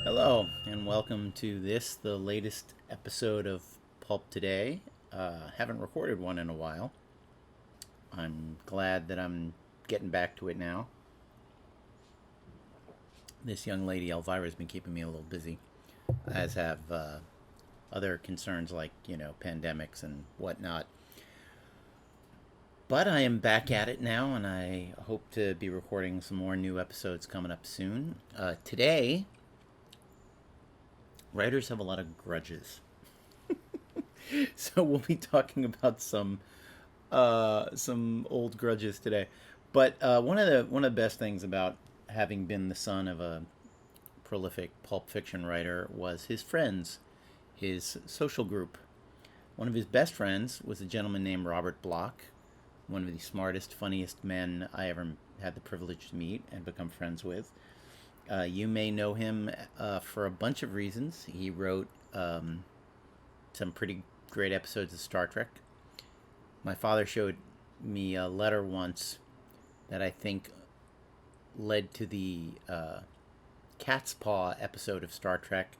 Hello, and welcome to the latest episode of Pulp Today. Haven't recorded one in a while. I'm glad that I'm getting back to it now. This young lady, Elvira's been keeping me a little busy, as have other concerns like, pandemics and whatnot. But I am back at it now, and I hope to be recording some more new episodes coming up soon. Today, writers have a lot of grudges. So we'll be talking about some old grudges today. But one of the best things about having been the son of a prolific pulp fiction writer was his friends, his social group. One of his best friends was a gentleman named Robert Bloch, one of the smartest, funniest men I ever had the privilege to meet and become friends with. You may know him for a bunch of reasons. He wrote some pretty great episodes of Star Trek. My father showed me a letter once that I think led to the Cat's Paw episode of Star Trek,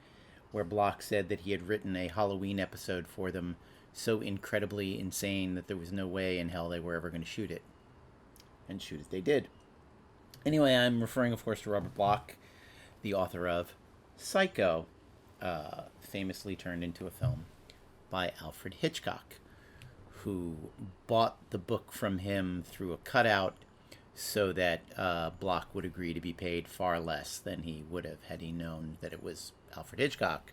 where Bloch said that he had written a Halloween episode for them so incredibly insane that there was no way in hell they were ever going to shoot it. And shoot it they did. Anyway, I'm referring, of course, to Robert Bloch, the author of Psycho, famously turned into a film by Alfred Hitchcock, who bought the book from him through a cutout so that Bloch would agree to be paid far less than he would have had he known that it was Alfred Hitchcock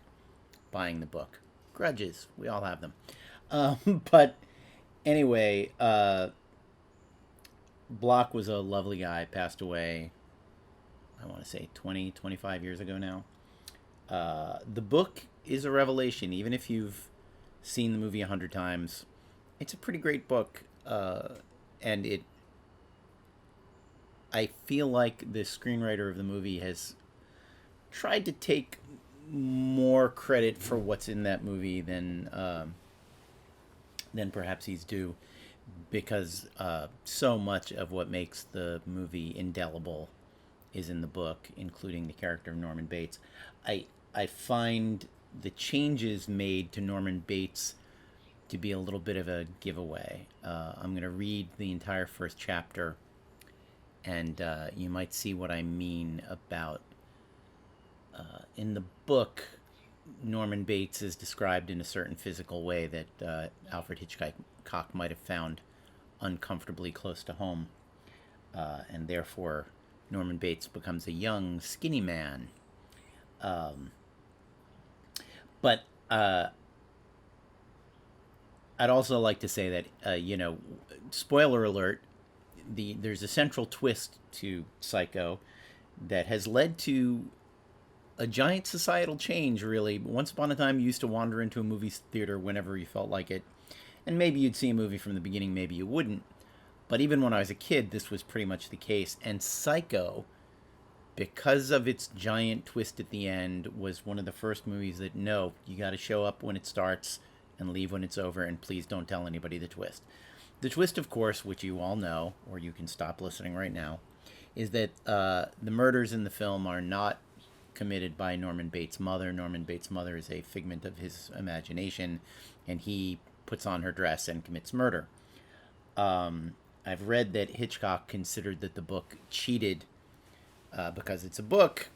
buying the book. Grudges, we all have them. But anyway, Bloch was a lovely guy, passed away, I want to say 20, 25 years ago now. The book is a revelation, even if you've seen the movie 100 times. It's a pretty great book, and I feel like the screenwriter of the movie has tried to take more credit for what's in that movie than perhaps he's due, because so much of what makes the movie indelible is in the book, including the character of Norman Bates. I find the changes made to Norman Bates to be a little bit of a giveaway. I'm going to read the entire first chapter, and you might see what I mean about... in the book, Norman Bates is described in a certain physical way that Alfred Hitchcock might have found uncomfortably close to home, and therefore Norman Bates becomes a young, skinny man. But I'd also like to say that, spoiler alert, there's a central twist to Psycho that has led to a giant societal change, really. Once upon a time, you used to wander into a movie theater whenever you felt like it, and maybe you'd see a movie from the beginning, maybe you wouldn't. But even when I was a kid, this was pretty much the case. And Psycho, because of its giant twist at the end, was one of the first movies that, no, you got to show up when it starts and leave when it's over, and please don't tell anybody the twist. The twist, of course, which you all know, or you can stop listening right now, is that the murders in the film are not committed by Norman Bates' mother. Norman Bates' mother is a figment of his imagination, and he puts on her dress and commits murder. I've read that Hitchcock considered that the book cheated because it's a book.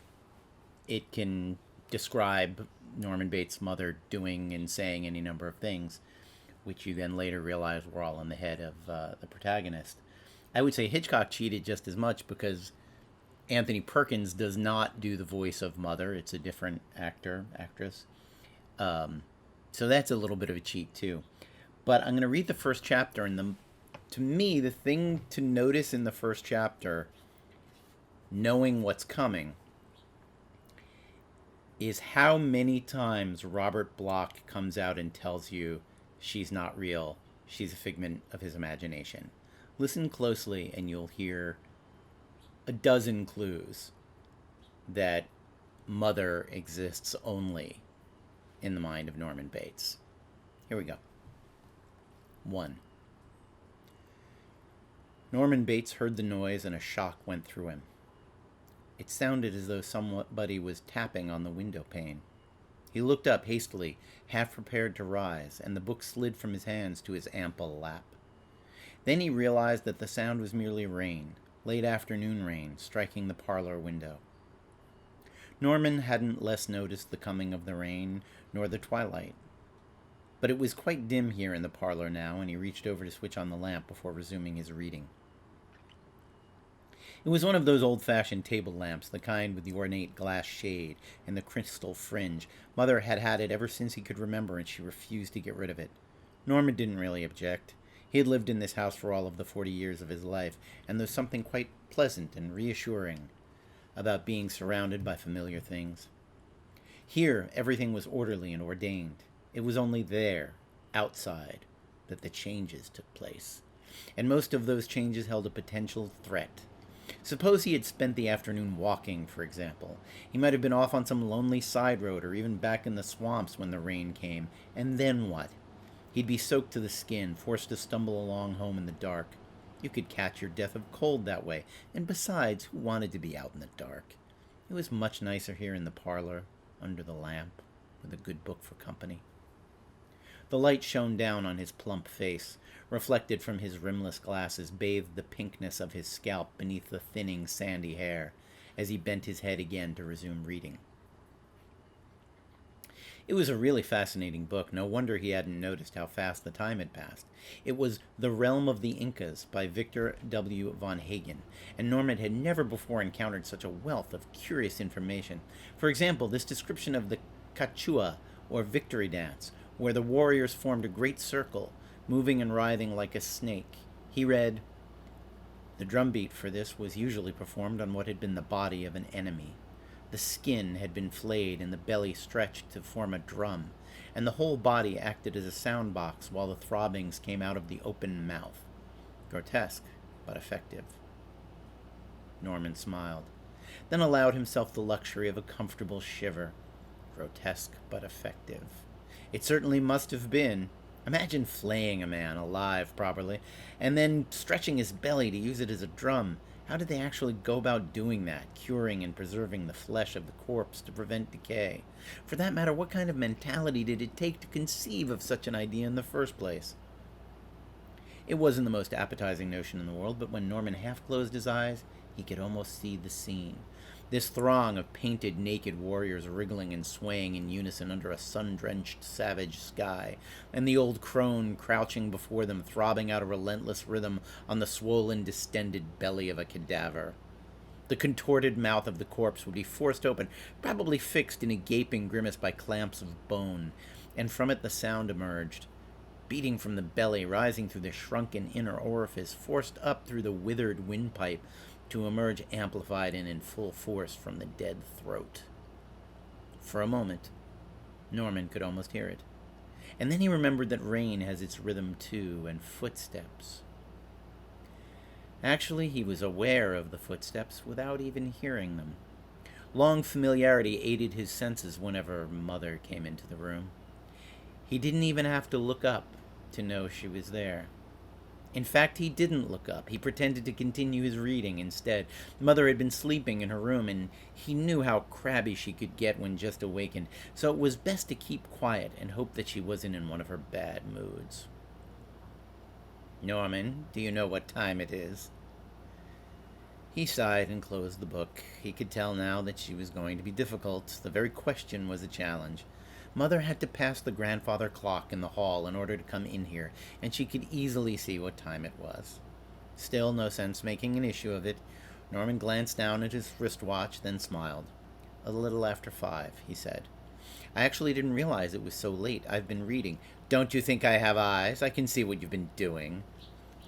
It can describe Norman Bates' mother doing and saying any number of things, which you then later realize were all in the head of the protagonist. I would say Hitchcock cheated just as much because Anthony Perkins does not do the voice of Mother. It's a different actress. So that's a little bit of a cheat too. But I'm going to read the first chapter, and to me, the thing to notice in the first chapter, knowing what's coming, is how many times Robert Bloch comes out and tells you she's not real, she's a figment of his imagination. Listen closely and you'll hear a dozen clues that Mother exists only in the mind of Norman Bates. Here we go. 1. Norman Bates heard the noise and a shock went through him. It sounded as though somebody was tapping on the window pane. He looked up hastily, half prepared to rise, and the book slid from his hands to his ample lap. Then he realized that the sound was merely rain, late afternoon rain, striking the parlor window. Norman hadn't less noticed the coming of the rain, nor the twilight. But it was quite dim here in the parlor now, and he reached over to switch on the lamp before resuming his reading. It was one of those old-fashioned table lamps, the kind with the ornate glass shade and the crystal fringe. Mother had had it ever since he could remember, and she refused to get rid of it. Norman didn't really object. He had lived in this house for all of the 40 years of his life, and there was something quite pleasant and reassuring about being surrounded by familiar things. Here, everything was orderly and ordained. It was only there, outside, that the changes took place. And most of those changes held a potential threat. Suppose he had spent the afternoon walking, for example. He might have been off on some lonely side road or even back in the swamps when the rain came. And then what? He'd be soaked to the skin, forced to stumble along home in the dark. You could catch your death of cold that way. And besides, who wanted to be out in the dark? It was much nicer here in the parlor, under the lamp, with a good book for company. The light shone down on his plump face, reflected from his rimless glasses, bathed the pinkness of his scalp beneath the thinning, sandy hair, as he bent his head again to resume reading. It was a really fascinating book. No wonder he hadn't noticed how fast the time had passed. It was The Realm of the Incas by Victor W. von Hagen, and Norman had never before encountered such a wealth of curious information. For example, this description of the Cachua, or victory dance, where the warriors formed a great circle, moving and writhing like a snake. He read, "The drumbeat for this was usually performed on what had been the body of an enemy. The skin had been flayed and the belly stretched to form a drum, and the whole body acted as a sound box while the throbbings came out of the open mouth. Grotesque, but effective." Norman smiled, then allowed himself the luxury of a comfortable shiver. Grotesque, but effective. It certainly must have been. Imagine flaying a man alive properly, and then stretching his belly to use it as a drum. How did they actually go about doing that, curing and preserving the flesh of the corpse to prevent decay? For that matter, what kind of mentality did it take to conceive of such an idea in the first place? It wasn't the most appetizing notion in the world, but when Norman half closed his eyes, he could almost see the scene. This throng of painted, naked warriors wriggling and swaying in unison under a sun-drenched, savage sky, and the old crone crouching before them, throbbing out a relentless rhythm on the swollen, distended belly of a cadaver. The contorted mouth of the corpse would be forced open, probably fixed in a gaping grimace by clamps of bone, and from it the sound emerged, beating from the belly, rising through the shrunken inner orifice, forced up through the withered windpipe, to emerge amplified and in full force from the dead throat. For a moment, Norman could almost hear it. And then he remembered that rain has its rhythm too, and footsteps. Actually, he was aware of the footsteps without even hearing them. Long familiarity aided his senses whenever Mother came into the room. He didn't even have to look up to know she was there. In fact, he didn't look up. He pretended to continue his reading instead. Mother had been sleeping in her room, and he knew how crabby she could get when just awakened, so it was best to keep quiet and hope that she wasn't in one of her bad moods. "Norman, do you know what time it is?" He sighed and closed the book. He could tell now that she was going to be difficult. The very question was a challenge. Mother had to pass the grandfather clock in the hall in order to come in here, and she could easily see what time it was. Still, no sense making an issue of it. Norman glanced down at his wristwatch, then smiled. "A little after 5, he said. "I actually didn't realize it was so late. I've been reading." "Don't you think I have eyes? I can see what you've been doing."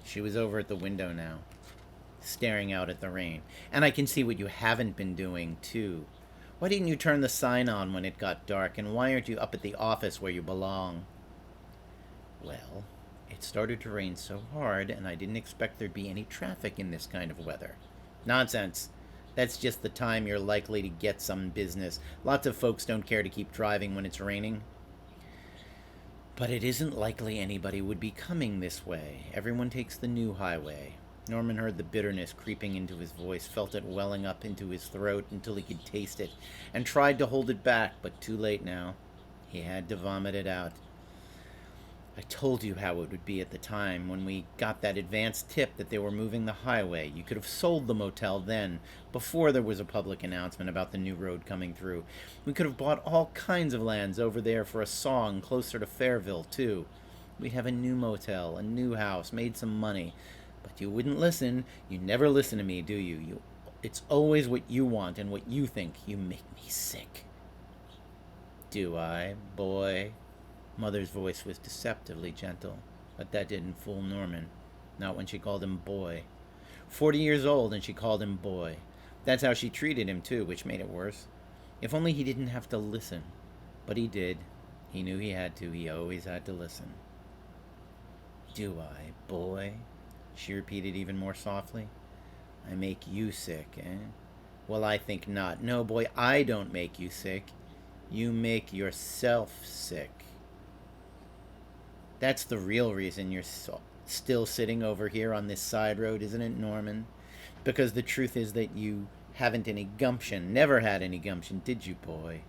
She was over at the window now, staring out at the rain. "And I can see what you haven't been doing, too. Why didn't you turn the sign on when it got dark, and why aren't you up at the office where you belong?" "Well, it started to rain so hard, and I didn't expect there'd be any traffic in this kind of weather." "Nonsense. That's just the time you're likely to get some business. Lots of folks don't care to keep driving when it's raining." "But it isn't likely anybody would be coming this way. Everyone takes the new highway." Norman heard the bitterness creeping into his voice, felt it welling up into his throat until he could taste it, and tried to hold it back, but too late now. He had to vomit it out. I told you how it would be at the time when we got that advance tip that they were moving the highway. You could have sold the motel then, before there was a public announcement about the new road coming through. We could have bought all kinds of lands over there for a song closer to Fairville, too. We'd have a new motel, a new house, made some money. But you wouldn't listen. You never listen to me, do you? It's always what you want and what you think. You make me sick. Do I, boy? Mother's voice was deceptively gentle, but that didn't fool Norman. Not when she called him boy. 40 years old and she called him boy. That's how she treated him, too, which made it worse. If only he didn't have to listen. But he did. He knew he had to. He always had to listen. Do I, boy? She repeated even more softly. I make you sick, eh? Well, I think not. No, boy, I don't make you sick. You make yourself sick. That's the real reason you're still sitting over here on this side road, isn't it, Norman? Because the truth is that you haven't any gumption. Never had any gumption, did you, boy?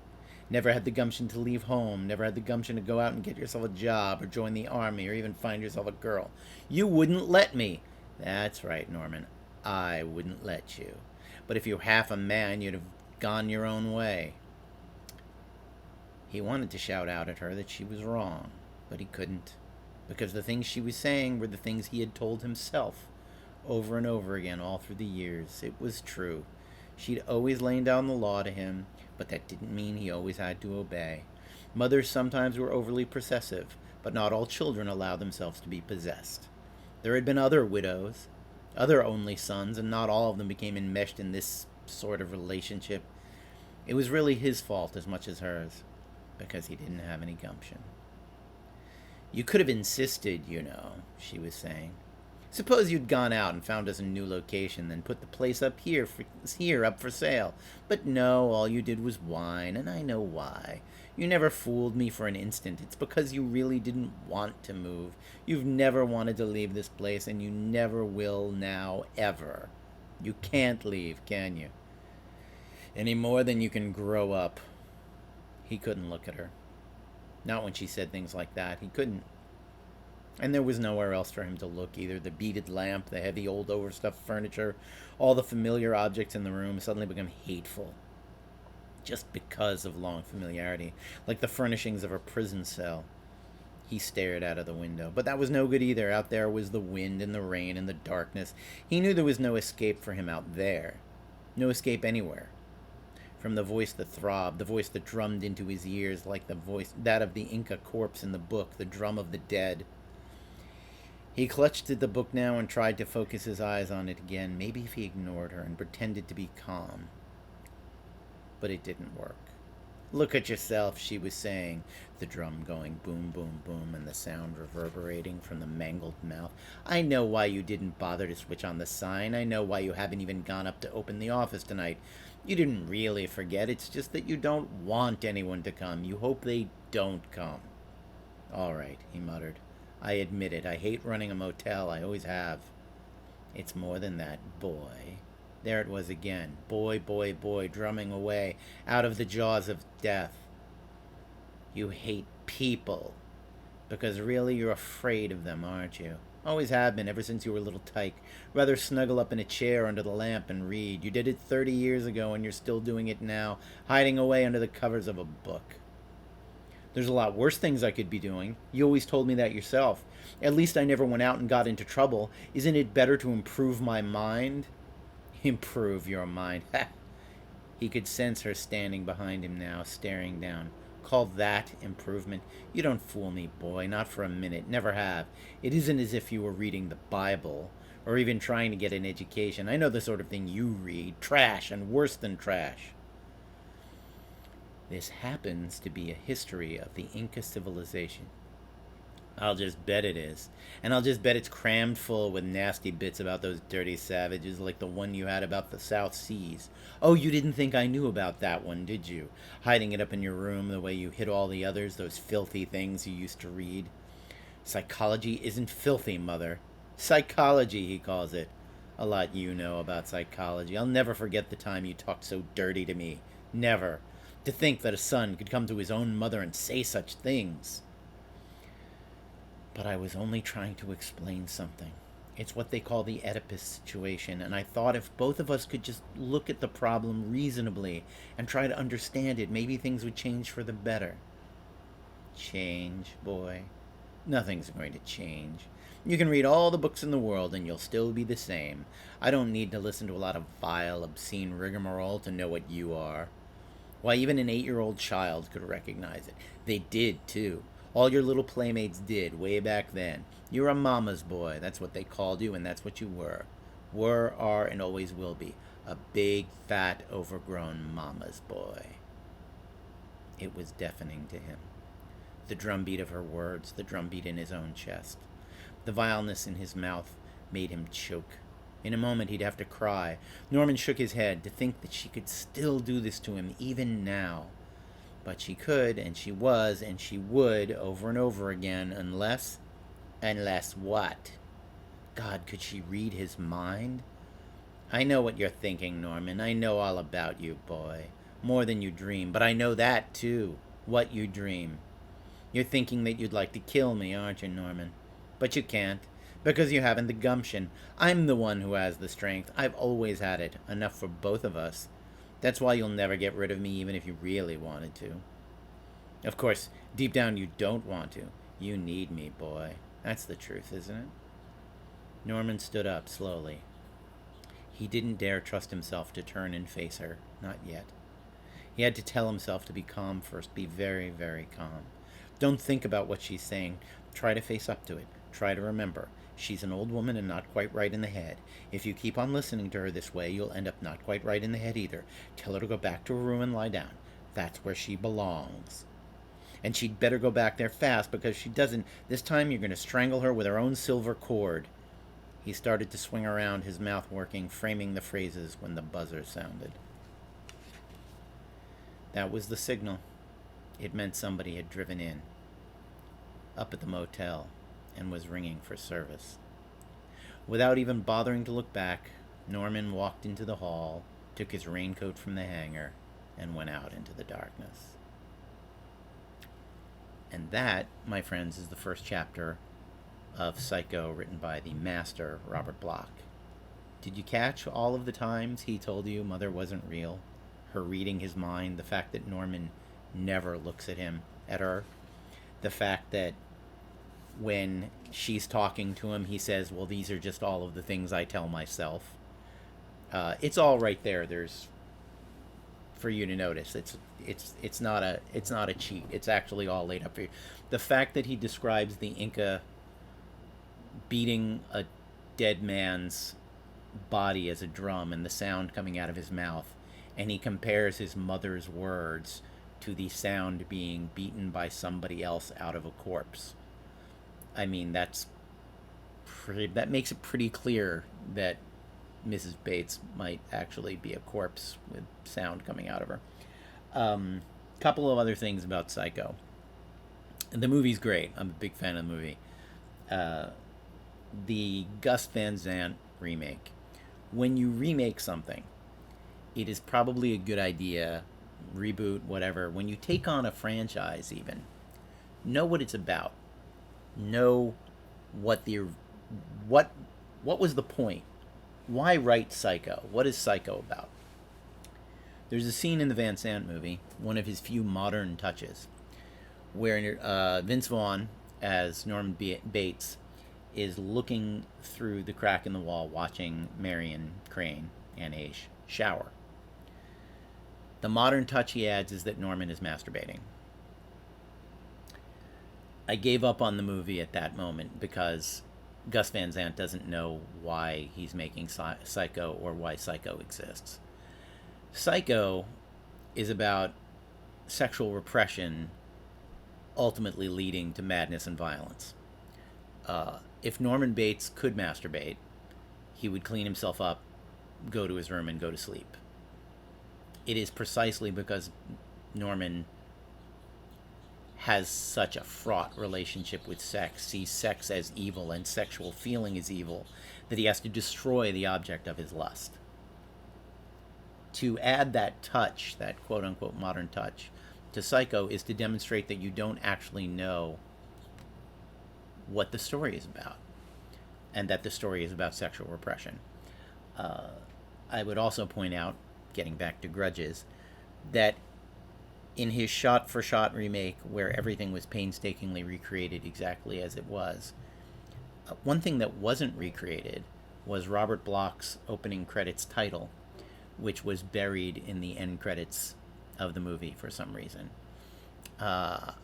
Never had the gumption to leave home. Never had the gumption to go out and get yourself a job or join the army or even find yourself a girl. You wouldn't let me. That's right, Norman. I wouldn't let you. But if you were half a man, you'd have gone your own way. He wanted to shout out at her that she was wrong, but he couldn't, because the things she was saying were the things he had told himself over and over again all through the years. It was true. She'd always lain down the law to him, but that didn't mean he always had to obey. Mothers sometimes were overly possessive, but not all children allow themselves to be possessed. There had been other widows, other only sons, and not all of them became enmeshed in this sort of relationship. It was really his fault as much as hers, because he didn't have any gumption. You could have insisted, you know, she was saying. Suppose you'd gone out and found us a new location, then put the place up here up for sale. But no, all you did was whine, and I know why. You never fooled me for an instant. It's because you really didn't want to move. You've never wanted to leave this place, and you never will now, ever. You can't leave, can you? Any more than you can grow up. He couldn't look at her. Not when she said things like that. He couldn't. And there was nowhere else for him to look either. The beaded lamp, the heavy old overstuffed furniture, all the familiar objects in the room suddenly became hateful. Just because of long familiarity, like the furnishings of a prison cell. He stared out of the window. But that was no good either. Out there was the wind and the rain and the darkness. He knew there was no escape for him out there. No escape anywhere. From the voice that throbbed, the voice that drummed into his ears like that of the Inca corpse in the book, the drum of the dead. He clutched at the book now and tried to focus his eyes on it again, maybe if he ignored her and pretended to be calm. But it didn't work. Look at yourself, she was saying, the drum going boom, boom, boom, and the sound reverberating from the mangled mouth. I know why you didn't bother to switch on the sign. I know why you haven't even gone up to open the office tonight. You didn't really forget. It's just that you don't want anyone to come. You hope they don't come. All right, he muttered. I admit it. I hate running a motel. I always have. It's more than that, boy. There it was again. Boy, boy, boy, drumming away out of the jaws of death. You hate people. Because really you're afraid of them, aren't you? Always have been, ever since you were a little tyke. Rather snuggle up in a chair under the lamp and read. You did it 30 years ago and you're still doing it now, hiding away under the covers of a book. There's a lot worse things I could be doing. You always told me that yourself. At least I never went out and got into trouble. Isn't it better to improve my mind? Improve your mind. Ha! He could sense her standing behind him now, staring down. Call that improvement? You don't fool me, boy, not for a minute. Never have. It isn't as if you were reading the Bible, or even trying to get an education. I know the sort of thing you read. Trash, and worse than trash. This happens to be a history of the Inca civilization. I'll just bet it is. And I'll just bet it's crammed full with nasty bits about those dirty savages like the one you had about the South Seas. Oh, you didn't think I knew about that one, did you? Hiding it up in your room the way you hid all the others, those filthy things you used to read. Psychology isn't filthy, Mother. Psychology, he calls it. A lot you know about psychology. I'll never forget the time you talked so dirty to me. Never. To think that a son could come to his own mother and say such things. But I was only trying to explain something. It's what they call the Oedipus situation, and I thought if both of us could just look at the problem reasonably and try to understand it, maybe things would change for the better. Change, boy? Nothing's going to change. You can read all the books in the world and you'll still be the same. I don't need to listen to a lot of vile, obscene rigmarole to know what you are. Why, even an 8-year-old child could recognize it. They did, too. All your little playmates did, way back then. You're a mama's boy. That's what they called you, and that's what you were. Were, are, and always will be. A big, fat, overgrown mama's boy. It was deafening to him. The drumbeat of her words, the drumbeat in his own chest. The vileness in his mouth made him choke. In a moment he'd have to cry. Norman shook his head to think that she could still do this to him, even now. But she could, and she was, and she would, over and over again, unless... Unless what? God, could she read his mind? I know what you're thinking, Norman. I know all about you, boy. More than you dream. But I know that, too. What you dream. You're thinking that you'd like to kill me, aren't you, Norman? But you can't, because you haven't the gumption. I'm the one who has the strength. I've always had it, enough for both of us. That's why you'll never get rid of me, even if you really wanted to. Of course, deep down you don't want to. You need me, boy. That's the truth, isn't it? Norman stood up slowly. He didn't dare trust himself to turn and face her, not yet. He had to tell himself to be calm first, be very, very calm. Don't think about what she's saying. Try to face up to it. Try to remember. She's an old woman and not quite right in the head. If you keep on listening to her this way, you'll end up not quite right in the head either. Tell her to go back to her room and lie down. That's where she belongs. And she'd better go back there fast, because if she doesn't, this time you're going to strangle her with her own silver cord. He started to swing around, his mouth working, framing the phrases when the buzzer sounded. That was the signal. It meant somebody had driven in, up at the motel, and was ringing for service. Without even bothering to look back, Norman walked into the hall, took his raincoat from the hanger, and went out into the darkness. And that, my friends, is the first chapter of Psycho, written by the master, Robert Bloch. Did you catch all of the times he told you Mother wasn't real? Her reading his mind, the fact that Norman never looks at her, the fact that when she's talking to him, he says, well, these are just all of the things I tell myself. It's all right there. There's, for you to notice. It's not a cheat. It's actually all laid up for you. The fact that he describes the Inca beating a dead man's body as a drum and the sound coming out of his mouth, and he compares his mother's words to the sound being beaten by somebody else out of a corpse. I mean, that makes it pretty clear that Mrs. Bates might actually be a corpse with sound coming out of her. Couple of other things about Psycho. The movie's great. I'm a big fan of the movie. The Gus Van Sant remake. When you remake something, it is probably a good idea, reboot, whatever. When you take on a franchise, even, know what it's about. Know what was the point. Why write Psycho? What is Psycho about? There's a scene in the Van Sant movie, one of his few modern touches, where Vince Vaughn, as Norman Bates, is looking through the crack in the wall, watching Marion Crane and Aish shower. The modern touch he adds is that Norman is masturbating. I gave up on the movie at that moment because Gus Van Sant doesn't know why he's making Psycho or why Psycho exists. Psycho is about sexual repression ultimately leading to madness and violence. If Norman Bates could masturbate, he would clean himself up, go to his room, and go to sleep. It is precisely because Norman has such a fraught relationship with sex, sees sex as evil and sexual feeling as evil, that he has to destroy the object of his lust. To add that touch, that quote unquote modern touch, to Psycho is to demonstrate that you don't actually know what the story is about, and that the story is about sexual repression. I would also point out, getting back to Grudges, that in his shot-for-shot remake, where everything was painstakingly recreated exactly as it was, one thing that wasn't recreated was Robert Bloch's opening credits title, which was buried in the end credits of the movie for some reason. That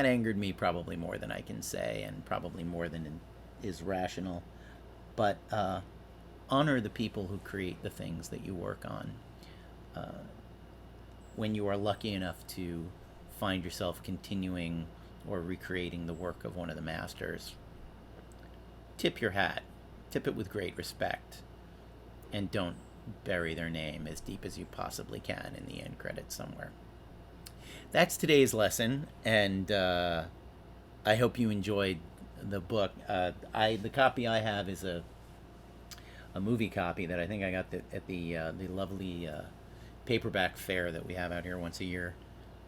angered me probably more than I can say, and probably more than is rational. But honor the people who create the things that you work on. When you are lucky enough to find yourself continuing or recreating the work of one of the masters, tip your hat. Tip it with great respect. And don't bury their name as deep as you possibly can in the end credits somewhere. That's today's lesson, and I hope you enjoyed the book. The copy I have is a movie copy that I think I got at the lovely paperback fair that we have out here once a year.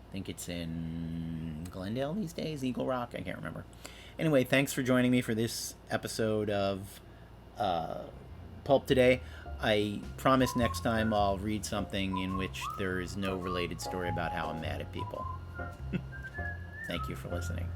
I think it's in Glendale these days, Eagle Rock, I can't remember. Anyway, thanks for joining me for this episode of Pulp today. I promise next time I'll read something in which there is no related story about how I'm mad at people. Thank you for listening.